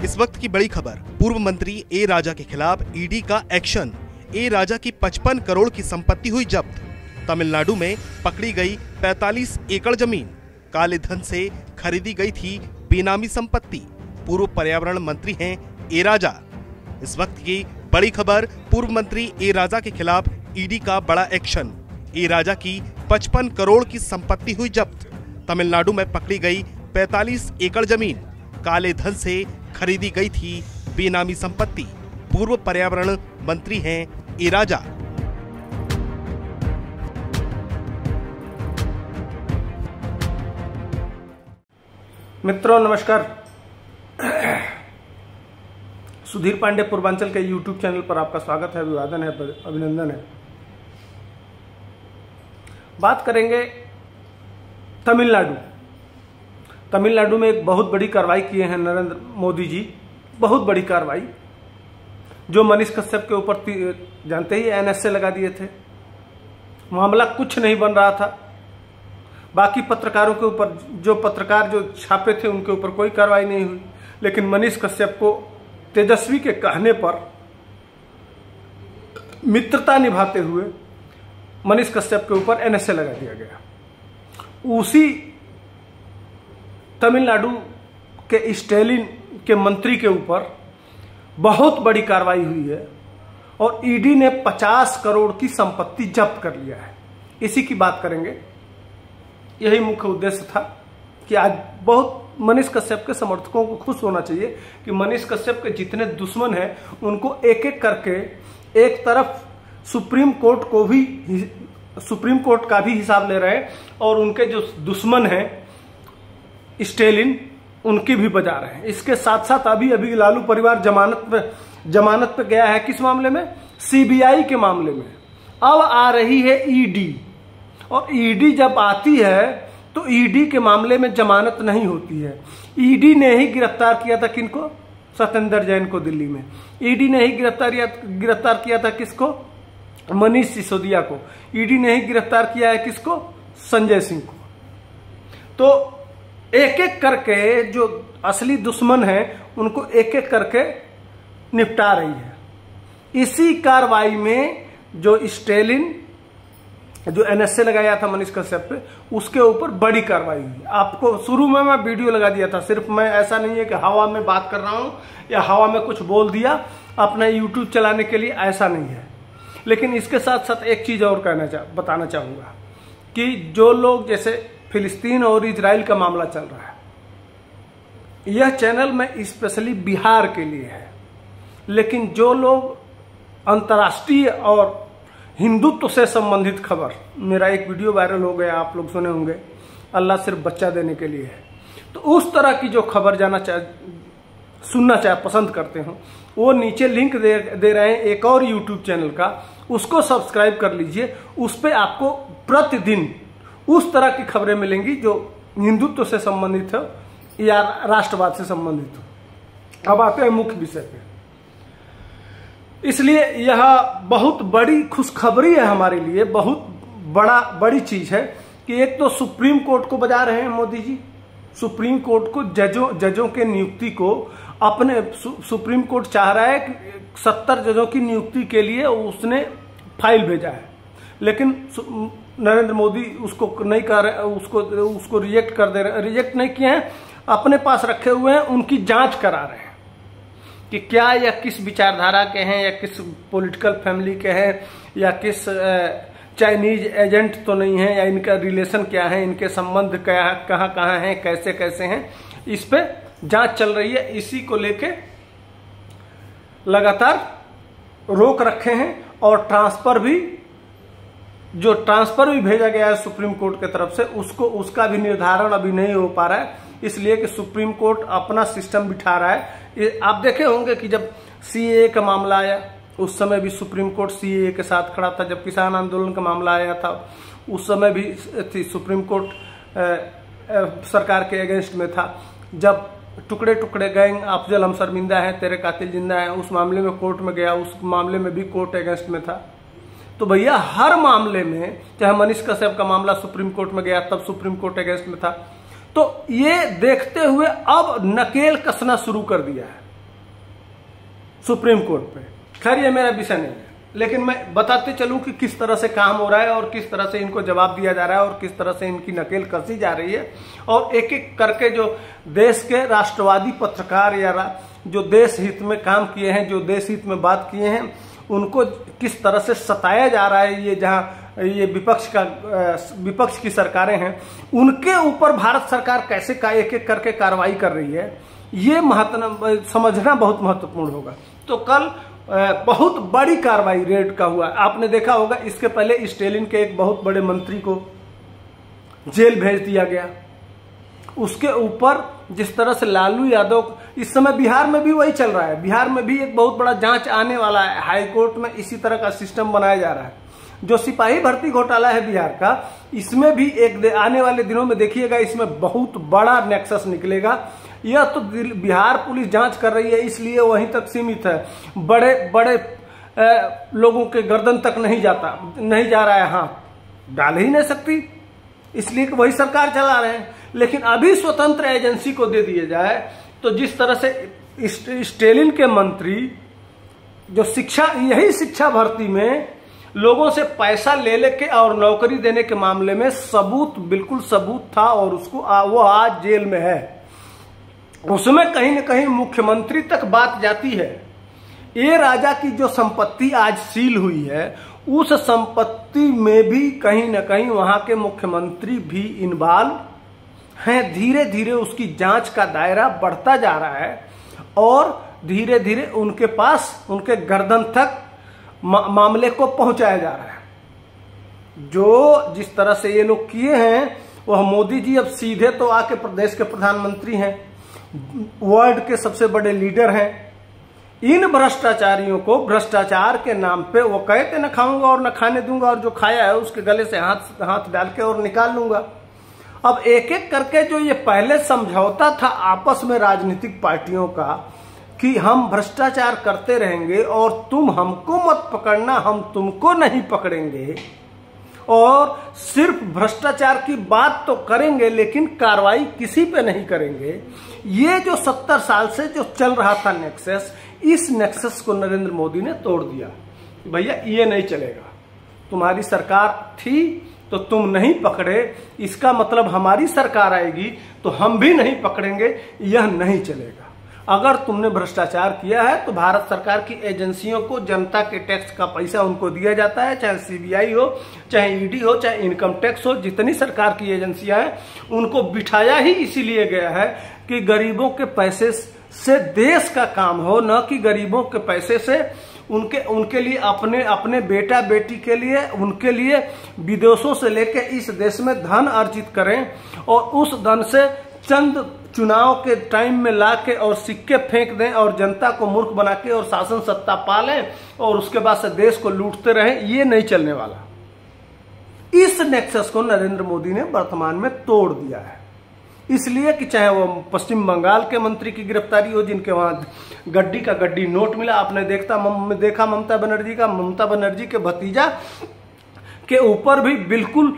इस वक्त की बड़ी खबर, पूर्व मंत्री ए राजा के खिलाफ ईडी का एक्शन। ए राजा की 55 करोड़ की संपत्ति हुई जब्त। तमिलनाडु में पकड़ी गई 45 एकड़ जमीन। काले धन से खरीदी गई थी बेनामी संपत्ति। पूर्व पर्यावरण मंत्री हैं ए राजा। इस वक्त की बड़ी खबर, पूर्व मंत्री ए राजा के खिलाफ ईडी का बड़ा एक्शन। ए राजा की 55 करोड़ की संपत्ति हुई जब्त। तमिलनाडु में पकड़ी गई 45 एकड़ जमीन। काले धन से खरीदी गई थी बेनामी संपत्ति। पूर्व पर्यावरण मंत्री हैं ए राजा। मित्रों नमस्कार। सुधीर पांडे पूर्वांचल के यूट्यूब चैनल पर आपका स्वागत है, अभिवादन है, अभिनंदन है। बात करेंगे तमिलनाडु में एक बहुत बड़ी कार्रवाई किए हैं नरेंद्र मोदी जी। बहुत बड़ी कार्रवाई, जो मनीष कश्यप के ऊपर जानते ही एनएसए लगा दिए थे। मामला कुछ नहीं बन रहा था। बाकी पत्रकारों के ऊपर, जो पत्रकार जो छापे थे उनके ऊपर कोई कार्रवाई नहीं हुई, लेकिन मनीष कश्यप को तेजस्वी के कहने पर मित्रता निभाते हुए मनीष कश्यप के ऊपर एनएसए लगा दिया गया। उसी तमिलनाडु के स्टेलिन के मंत्री के ऊपर बहुत बड़ी कार्रवाई हुई है और ईडी ने 50 करोड़ की संपत्ति जब्त कर लिया है। इसी की बात करेंगे। यही मुख्य उद्देश्य था कि आज बहुत मनीष कश्यप के समर्थकों को खुश होना चाहिए कि मनीष कश्यप के जितने दुश्मन हैं उनको एक एक करके, एक तरफ सुप्रीम कोर्ट का भी हिसाब ले रहे हैं और उनके जो दुश्मन हैं स्टेलिन, उनकी भी बजा रहे हैं। इसके साथ साथ अभी लालू परिवार जमानत पे गया है। किस मामले में? सीबीआई के मामले में। अब आ रही है ईडी, और ईडी जब आती है तो ईडी के मामले में जमानत नहीं होती है। ईडी ने ही गिरफ्तार किया था किनको? सत्येंद्र जैन को दिल्ली में। ईडी ने ही गिरफ्तार किया था किसको? मनीष सिसोदिया को। ईडी ने ही गिरफ्तार किया है किसको? संजय सिंह को। तो एक एक करके जो असली दुश्मन हैं उनको एक एक करके निपटा रही है। इसी कार्रवाई में जो स्टेलिन, जो एनएसए लगाया था मनीष कश्यप पे, उसके ऊपर बड़ी कार्रवाई हुई। आपको शुरू में मैं वीडियो लगा दिया था। सिर्फ मैं, ऐसा नहीं है कि हवा में बात कर रहा हूं या हवा में कुछ बोल दिया अपना यूट्यूब चलाने के लिए, ऐसा नहीं है। लेकिन इसके साथ साथ एक चीज और बताना चाहूंगा कि जो लोग, जैसे फिलिस्तीन और इजराइल का मामला चल रहा है, यह चैनल में स्पेशली बिहार के लिए है। लेकिन जो लोग अंतर्राष्ट्रीय और हिंदुत्व से संबंधित खबर, मेरा एक वीडियो वायरल हो गया, आप लोग सुने होंगे, अल्लाह सिर्फ बच्चा देने के लिए है, तो उस तरह की जो खबर सुनना पसंद करते हो, वो नीचे लिंक दे रहे हैं एक और यूट्यूब चैनल का, उसको सब्सक्राइब कर लीजिए। उस पर आपको प्रतिदिन उस तरह की खबरें मिलेंगी जो हिंदुत्व से संबंधित हो या राष्ट्रवाद से संबंधित हो। अब आते हैं मुख्य विषय पे। इसलिए यह बहुत बड़ी खुशखबरी है हमारे लिए, बहुत बड़ी चीज है कि एक तो सुप्रीम कोर्ट को बजा रहे हैं मोदी जी। सुप्रीम कोर्ट को जजों के नियुक्ति को अपने, सुप्रीम कोर्ट चाह रहा है कि 70 जजों की नियुक्ति के लिए उसने फाइल भेजा है, लेकिन नरेंद्र मोदी उसको नहीं कर रहे, उसको रिजेक्ट कर दे रहे। रिजेक्ट नहीं किए हैं, अपने पास रखे हुए हैं, उनकी जांच करा रहे हैं कि क्या या किस विचारधारा के हैं, या किस पॉलिटिकल फैमिली के हैं, या किस चाइनीज एजेंट तो नहीं है, या इनका रिलेशन क्या है, इनके संबंध क्या, कहाँ हैं, कैसे कैसे हैं, इस पे जांच चल रही है। इसी को लेके लगातार रोक रखे हैं और ट्रांसफर भी भेजा गया है सुप्रीम कोर्ट की तरफ से, उसका भी निर्धारण अभी नहीं हो पा रहा है, इसलिए कि सुप्रीम कोर्ट अपना सिस्टम बिठा रहा है। आप देखे होंगे कि जब सीएए का मामला आया, उस समय भी सुप्रीम कोर्ट सीएए के साथ खड़ा था। जब किसान आंदोलन का मामला आया था, उस समय भी सुप्रीम कोर्ट सरकार के अगेंस्ट में था। जब टुकड़े टुकड़े गैंग, अफजल हम शर्मिंदा है, तेरे कातिल जिंदा है, उस मामले में कोर्ट में गया, उस मामले में भी कोर्ट अगेंस्ट में था। तो भैया हर मामले में, चाहे मनीष कश्यप का मामला सुप्रीम कोर्ट में गया तब सुप्रीम कोर्ट अगेंस्ट में था। तो ये देखते हुए अब नकेल कसना शुरू कर दिया है। सुप्रीम कोर्ट पे। खैर ये मेरा विषय नहीं है, लेकिन मैं बताते चलूं कि किस तरह से काम हो रहा है और किस तरह से इनको जवाब दिया जा रहा है और किस तरह से इनकी नकेल कसी जा रही है, और एक एक करके जो देश के राष्ट्रवादी पत्रकार या जो देश हित में काम किए हैं, जो देश हित में बात किए हैं, उनको किस तरह से सताया जा रहा है। ये जहां ये विपक्ष की सरकारें हैं, उनके ऊपर भारत सरकार कैसे एक एक करके कार्रवाई कर रही है, ये समझना बहुत महत्वपूर्ण होगा। तो कल बहुत बड़ी कार्रवाई रेड का हुआ। आपने देखा होगा इसके पहले स्टेलिन के एक बहुत बड़े मंत्री को जेल भेज दिया गया। उसके ऊपर जिस तरह से लालू यादव, इस समय बिहार में भी वही चल रहा है, बिहार में भी एक बहुत बड़ा जांच आने वाला है, हाई कोर्ट में इसी तरह का सिस्टम बनाया जा रहा है। जो सिपाही भर्ती घोटाला है बिहार का, इसमें भी एक आने वाले दिनों में देखिएगा, इसमें बहुत बड़ा नेक्सस निकलेगा। यह तो बिहार पुलिस जांच कर रही है इसलिए वहीं तक सीमित है, बड़े बड़े लोगों के गर्दन तक नहीं जा रहा है, हाथ डाल ही नहीं सकती, इसलिए कि वही सरकार चला रहे हैं। लेकिन अभी स्वतंत्र एजेंसी को दे दिए जाए तो जिस तरह से स्टेलिन के मंत्री जो यही शिक्षा भर्ती में लोगों से पैसा ले लेके और नौकरी देने के मामले में बिल्कुल सबूत था, और वो आज जेल में है। उसमें कहीं न कहीं मुख्यमंत्री तक बात जाती है। ए राजा की जो संपत्ति आज सील हुई है, उस संपत्ति में भी कहीं न कहीं वहां के मुख्यमंत्री भी इन्वॉल्व हैं। धीरे धीरे उसकी जांच का दायरा बढ़ता जा रहा है और धीरे धीरे उनके पास, उनके गर्दन तक मामले को पहुंचाया जा रहा है। जो जिस तरह से ये लोग किए हैं, वह मोदी जी अब सीधे तो आके प्रदेश के प्रधानमंत्री हैं, वर्ल्ड के सबसे बड़े लीडर हैं। इन भ्रष्टाचारियों को भ्रष्टाचार के नाम पे वो कहते न खाऊंगा और न खाने दूंगा, और जो खाया है उसके गले से हाथ डाल के और निकाल लूंगा। अब एक एक करके जो ये पहले समझौता था आपस में राजनीतिक पार्टियों का कि हम भ्रष्टाचार करते रहेंगे और तुम हमको मत पकड़ना, हम तुमको नहीं पकड़ेंगे, और सिर्फ भ्रष्टाचार की बात तो करेंगे लेकिन कार्रवाई किसी पे नहीं करेंगे। ये जो 70 साल से जो चल रहा था नेक्सस, इस नेक्सस को नरेंद्र मोदी ने तोड़ दिया। भैया ये नहीं चलेगा, तुम्हारी सरकार थी तो तुम नहीं पकड़े, इसका मतलब हमारी सरकार आएगी तो हम भी नहीं पकड़ेंगे, यह नहीं चलेगा। अगर तुमने भ्रष्टाचार किया है तो भारत सरकार की एजेंसियों को जनता के टैक्स का पैसा उनको दिया जाता है, चाहे सीबीआई हो, चाहे ईडी हो, चाहे इनकम टैक्स हो, जितनी सरकार की एजेंसियां हैं उनको बिठाया ही इसीलिए गया है कि गरीबों के पैसे से देश का काम हो, न कि गरीबों के पैसे से उनके लिए अपने बेटा बेटी के लिए, उनके लिए विदेशों से लेके इस देश में धन अर्जित करें और उस धन से चंद चुनाव के टाइम में लाके और सिक्के फेंक दें और जनता को मूर्ख बना के और शासन सत्ता पालें और उसके बाद से देश को लूटते रहें। ये नहीं चलने वाला। इस नेक्सस को नरेंद्र मोदी ने वर्तमान में तोड़ दिया है, इसलिए कि चाहे वो पश्चिम बंगाल के मंत्री की गिरफ्तारी हो जिनके वहां गड्डी का गड्डी नोट मिला, आपने देखा ममता बनर्जी के भतीजा के ऊपर भी बिल्कुल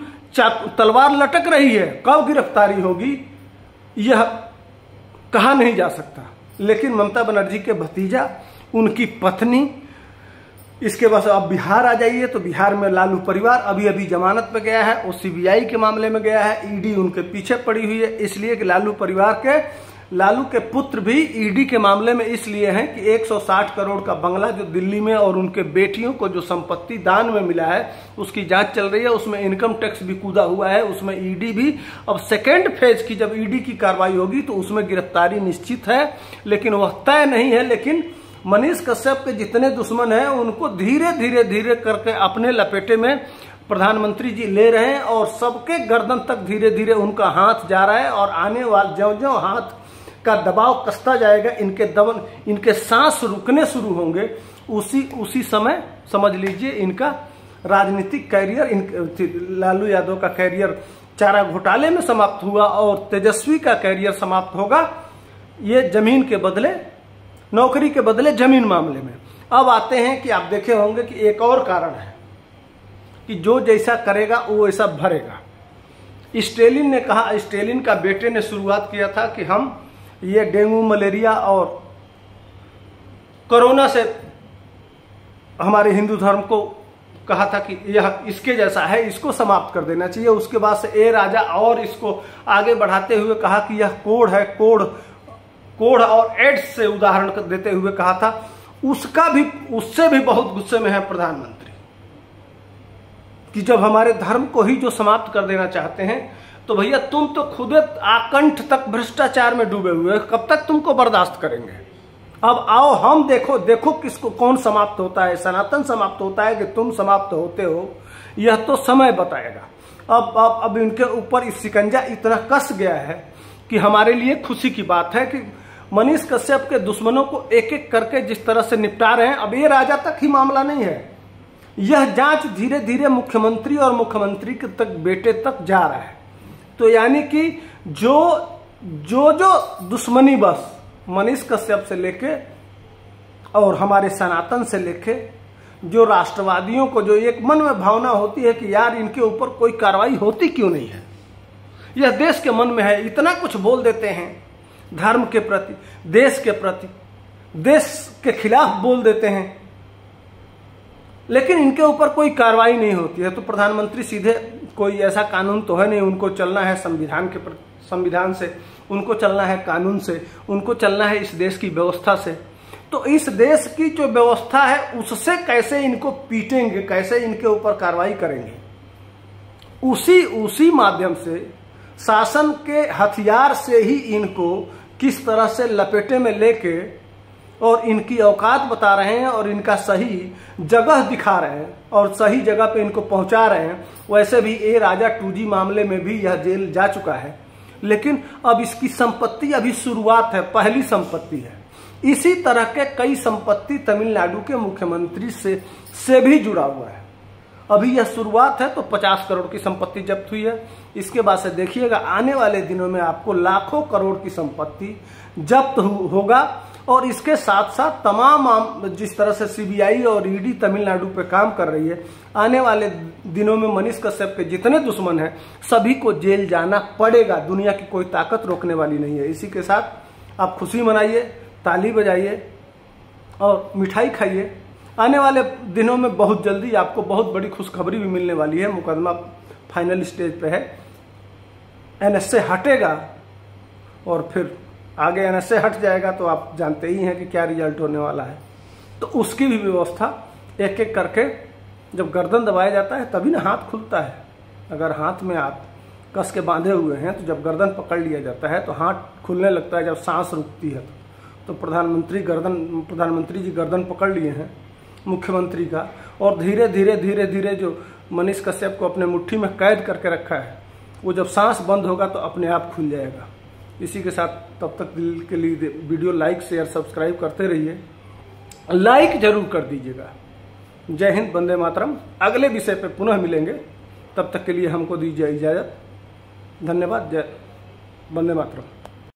तलवार लटक रही है। कब गिरफ्तारी होगी यह कहा नहीं जा सकता, लेकिन ममता बनर्जी के भतीजा, उनकी पत्नी, इसके बाद अब बिहार आ जाइए तो बिहार में लालू परिवार अभी जमानत पे गया है, वो सीबीआई के मामले में गया है, ईडी उनके पीछे पड़ी हुई है, इसलिए कि लालू के पुत्र भी ईडी के मामले में इसलिए हैं कि 160 करोड़ का बंगला जो दिल्ली में और उनके बेटियों को जो संपत्ति दान में मिला है उसकी जांच चल रही है, उसमें इनकम टैक्स भी कूदा हुआ है, उसमें ईडी भी। अब सेकेंड फेज की जब ईडी की कार्रवाई होगी तो उसमें गिरफ्तारी निश्चित है, लेकिन वह तय नहीं है। लेकिन मनीष कश्यप के जितने दुश्मन हैं उनको धीरे करके अपने लपेटे में प्रधानमंत्री जी ले रहे हैं और सबके गर्दन तक धीरे धीरे उनका हाथ जा रहा है, और आने वाले ज्यों हाथ का दबाव कसता जाएगा, इनके सांस रुकने शुरू होंगे, उसी समय समझ लीजिए इनका राजनीतिक कैरियर, लालू यादव का कैरियर चारा घोटाले में समाप्त हुआ और तेजस्वी का कैरियर समाप्त होगा, ये जमीन के बदले, नौकरी के बदले जमीन मामले में। अब आते हैं कि आप देखे होंगे कि एक और कारण है कि जो जैसा करेगा वो ऐसा भरेगा। स्टेलिन ने कहा, स्टेलिन का बेटे ने शुरुआत किया था कि हम ये डेंगू, मलेरिया और कोरोना से हमारे हिंदू धर्म को कहा था कि यह इसके जैसा है, इसको समाप्त कर देना चाहिए। उसके बाद से ए राजा और इसको आगे बढ़ाते हुए कहा कि यह कोढ़ है, कोढ़ और एड्स से उदाहरण देते हुए कहा था। उससे भी बहुत गुस्से में है प्रधानमंत्री कि जब हमारे धर्म को ही जो समाप्त कर देना चाहते हैं, तो भैया तुम तो खुद आकंठ तक भ्रष्टाचार में डूबे हुए, कब तक तुमको बर्दाश्त करेंगे। अब आओ हम देखो किसको कौन समाप्त होता है। सनातन समाप्त होता है कि तुम समाप्त होते हो, यह तो समय बताएगा। अब इनके ऊपर इस शिकंजा इतना कस गया है कि हमारे लिए खुशी की बात है कि मनीष कश्यप के दुश्मनों को एक एक करके जिस तरह से निपटा रहे हैं। अब ये राजा तक ही मामला नहीं है, यह जांच धीरे धीरे मुख्यमंत्री और मुख्यमंत्री के तक बेटे तक जा रहा है। तो यानी कि जो दुश्मनी बस मनीष कश्यप से लेके और हमारे सनातन से लेके जो राष्ट्रवादियों को जो एक मन में भावना होती है कि यार इनके ऊपर कोई कार्रवाई होती क्यों नहीं है, यह देश के मन में है। इतना कुछ बोल देते हैं धर्म के प्रति, देश के प्रति, देश के खिलाफ बोल देते हैं, लेकिन इनके ऊपर कोई कार्रवाई नहीं होती है। तो प्रधानमंत्री सीधे कोई ऐसा कानून तो है नहीं, उनको चलना है संविधान से, उनको चलना है कानून से, उनको चलना है इस देश की व्यवस्था से। तो इस देश की जो व्यवस्था है उससे कैसे इनको पीटेंगे, कैसे इनके ऊपर कार्रवाई करेंगे, उसी माध्यम से शासन के हथियार से ही इनको किस तरह से लपेटे में लेके और इनकी औकात बता रहे हैं और इनका सही जगह दिखा रहे हैं और सही जगह पे इनको पहुंचा रहे हैं। वैसे भी ए राजा 2G मामले में भी यह जेल जा चुका है, लेकिन अब इसकी संपत्ति अभी शुरुआत है, पहली संपत्ति है। इसी तरह के कई संपत्ति तमिलनाडु के मुख्यमंत्री से भी जुड़ा हुआ है। अभी यह शुरुआत है, तो 50 करोड़ की संपत्ति जब्त हुई है। इसके बाद से देखिएगा आने वाले दिनों में आपको लाखों करोड़ की संपत्ति जब्त होगा। और इसके साथ साथ तमाम जिस तरह से सीबीआई और ईडी तमिलनाडु पे काम कर रही है, आने वाले दिनों में मनीष कश्यप के जितने दुश्मन हैं सभी को जेल जाना पड़ेगा। दुनिया की कोई ताकत रोकने वाली नहीं है। इसी के साथ आप खुशी मनाइए, ताली बजाइए और मिठाई खाइए। आने वाले दिनों में बहुत जल्दी आपको बहुत बड़ी खुशखबरी भी मिलने वाली है। मुकदमा फाइनल स्टेज पे है, एनएसए हटेगा और फिर आगे एनएसए हट जाएगा, तो आप जानते ही हैं कि क्या रिजल्ट होने वाला है। तो उसकी भी व्यवस्था एक एक करके, जब गर्दन दबाया जाता है तभी ना हाथ खुलता है। अगर हाथ में आप कस के बांधे हुए हैं तो जब गर्दन पकड़ लिया जाता है तो हाथ खुलने लगता है जब सांस रुकती है। तो प्रधानमंत्री जी गर्दन पकड़ लिए हैं मुख्यमंत्री का, और धीरे धीरे जो मनीष कश्यप को अपने मुट्ठी में कैद करके रखा है, वो जब सांस बंद होगा तो अपने आप खुल जाएगा। इसी के साथ तब तक के लिए वीडियो लाइक शेयर सब्सक्राइब करते रहिए, लाइक जरूर कर दीजिएगा। जय हिंद, वंदे मातरम। अगले विषय पे पुनः मिलेंगे, तब तक के लिए हमको दीजिए इजाजत। धन्यवाद। जय वंदे मातरम।